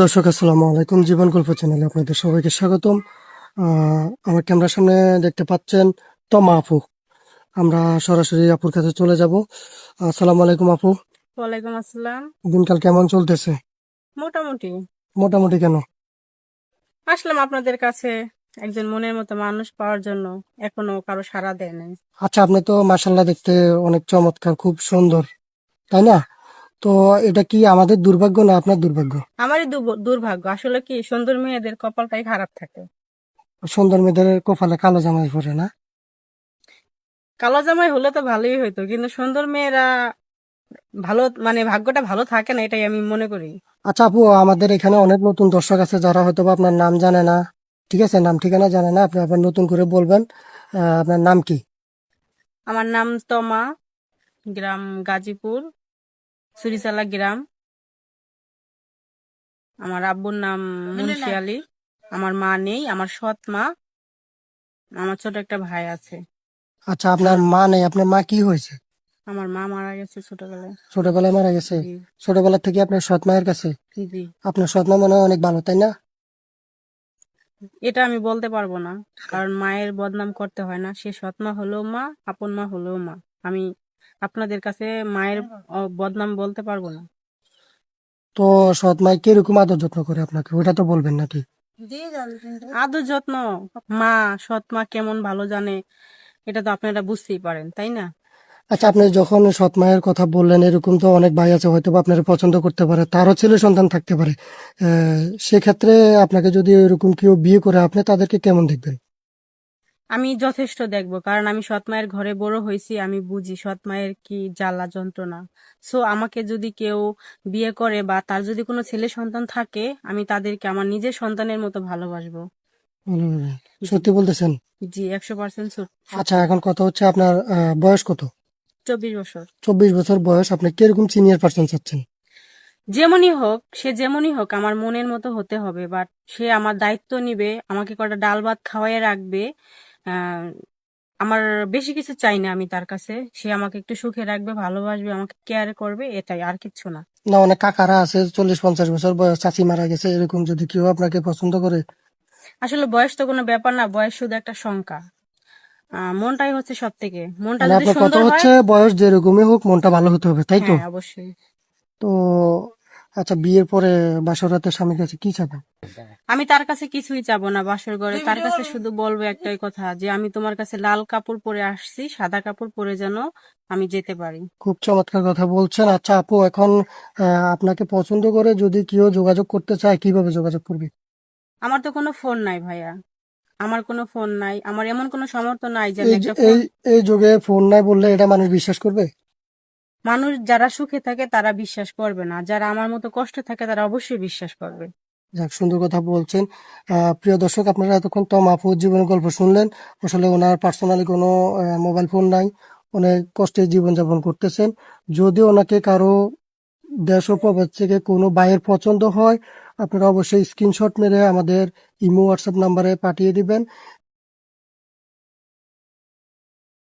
দর্শক আসসালামু আলাইকুম, জীবন গল্প চ্যানেলে আপনাদের সবাইকে স্বাগতম। আমার ক্যামেরার সামনে দেখতে পাচ্ছেন তমা আপু। আমরা সরাসরি আপুর কাছে চলে যাব। আসসালামু আলাইকুম আপু। ওয়ালাইকুম আসসালাম। দিনকাল কেমন চলতেছে? মোটামুটি মোটামুটি কেন? আসলাম আপনাদের কাছে একজন মনের মতো মানুষ পাওয়ার জন্য, এখনো কারো সাড়া দেয় নাই। আচ্ছা, আপনি তো মাশাল্লাহ দেখতে অনেক চমৎকার, খুব সুন্দর, তাই না? তো এটা কি আমাদের দুর্ভাগ্য না আপনার দুর্ভাগ্য? আমারই দুর্ভাগ্য। আসলে কি, সুন্দর মেয়েদের কপালটাই খারাপ থাকে। সুন্দর মেয়েদের কপালে কালো জামাই পড়ে না? কালো জামাই হলে তো ভালোই হইতো, কিন্তু সুন্দর মেয়েরা ভালো, মানে ভাগ্যটা ভালো থাকে না, এটাই আমি মনে করি। আচ্ছা আপু, আমাদের এখানে অনেক নতুন দর্শক আছে যারা হয়তো বা আপনার নাম জানে না। ঠিক আছে, নাম ঠিকানা জানে না, আপনি আবার নতুন করে বলবেন। আপনার নাম কি? আমার নাম তমা, গ্রাম গাজীপুর, সুরিচালা গ্রাম। আমার আব্বুর নাম মুন্সি আলী। আমার মা নেই, আমার সৎ মা, আমার ছোট একটা ভাই আছে। আচ্ছা, আপনার মা নেই, আপনার মা কি হয়েছে? আমার মা মারা গেছে ছোটবেলায়। ছোটবেলায় মারা গেছে? জি। ছোটবেলা থেকে আপনার সৎ মায়ের কাছে? জি, আপনার সৎ মা মনে হয় অনেক ভালো, তাই না? এটা আমি বলতে পারবো না, কারণ মায়ের বদনাম করতে হয় না। সে সৎ মা হলেও মা, আপন মা হলেও মা। আমি আপনাদের কাছে মায়ের বদনাম বলতে পারবো না। তো সৎ মাই কিরকম আদর যত্ন করে আপনাকে, ওটা তো বলবেন নাকি? আদর যত্ন, মা, সৎ মা কেমন ভালো জানে, এটা তো আপনারা বুঝতেই পারেন, তাই না? আচ্ছা, আপনি যখন সৎ মায়ের কথা বললেন, এরকম তো অনেক ভাই আছে হয়তো বা আপনার পছন্দ করতে পারে, তারও ছেলে সন্তান থাকতে পারে। সেক্ষেত্রে আপনাকে যদি এরকম কেউ বিয়ে করে, আপনি তাদেরকে কেমন দেখবেন? আমি যথেষ্ট দেখবো, কারণ আমি সৎ মায়ের ঘরে বড় হয়েছি। আমি বুঝি সৎ মায়ের কি জ্বালা যন্ত্রণা। সো আমাকে যদি কেউ বিয়ে করে বা তার যদি কোনো ছেলে সন্তান থাকে, আমি তাদেরকে আমার নিজের সন্তানের মতো ভালোবাসবো। ভালোভাবে। জি। সত্যি বলতেছেন? জি, 100% আচ্ছা, সত্যি। এখন কথা হচ্ছে আপনার বয়স কত? 24 বছর। 24 বছর বয়স, আপনি কিরকম সিনিয়র পার্সন চাচ্ছেন? যেমনই হোক, সে যেমনই হোক, আমার মনের মতো হতে হবে। বাট সে আমার দায়িত্ব নিবে, আমাকে কটা ডাল ভাত খাওয়াইয়ে রাখবে। আহ আমার বেশি কিছু চাই না আমি তার কাছে। সে আমাকে একটু সুখে রাখবে, ভালোবাসবে, আমাকে কেয়ার করবে, এটাই, আর কিচ্ছু না। না, অনেক কাকারা আছে 40-50 বছর বয়স, চাচি মারা গেছে, এরকম যদি কেউ আপনাকে পছন্দ করে। আসলে বয়স তো কোনো ব্যাপার না, বয়স শুধু একটা সংখ্যা। মনটাই হচ্ছে সব থেকে, মনটা মানে যদি আপনার কথা সুন্দর হয়। হচ্ছে বয়স যেরকমই হোক, মনটা ভালো হতে হবে, তাই তো? হ্যাঁ, অবশ্যই। তো আচ্ছা, বিয়ের পরে বাসর রাতে স্বামীর কাছে কি চাবেন? আমি তার কাছে কিছুই চাবো না বাসর ঘরে। তার কাছে শুধু বলবো একটাই কথা, যে আমি তোমার কাছে লাল কাপড় পরে আসছি, সাদা কাপড় পরে যেন আমি যেতে পারি। খুব চমৎকার কথা বলছেন। আচ্ছা আপু, এখন আপনাকে পছন্দ করে যদি কেউ যোগাযোগ করতে চায়, কিভাবে যোগাযোগ করবে? আমার তো কোনো ফোন নাই ভাইয়া, আমার কোনো ফোন নাই, আমার এমন কোনো সামর্থ্য নাই যে আমি এই একটা যে- ফোন। এই এই যুগে ফোন নাই বললে এটা মানুষ বিশ্বাস করবে? মানুষ যারা সুখে থাকে তারা বিশ্বাস করবে না, যারা আমার মতো কষ্টে থাকে তারা অবশ্যই বিশ্বাস করবে। যাক, সুন্দর কথা বলছেন। প্রিয় দর্শক, আপনারা এতক্ষণ তো আপুর জীবনের গল্প শুনলেন। আসলে ওনার পার্সোনালি কোনো মোবাইল ফোন নাই, অনেক কষ্টে জীবনযাপন করতেছেন। যদি ওনাকে কারো দেশ ও প্রবাস থেকে কোনো ভাইয়ের পছন্দ হয়, আপনারা অবশ্যই স্ক্রিনশট মেরে আমাদের ইমো হোয়াটসঅ্যাপ নাম্বারে পাঠিয়ে দিবেন।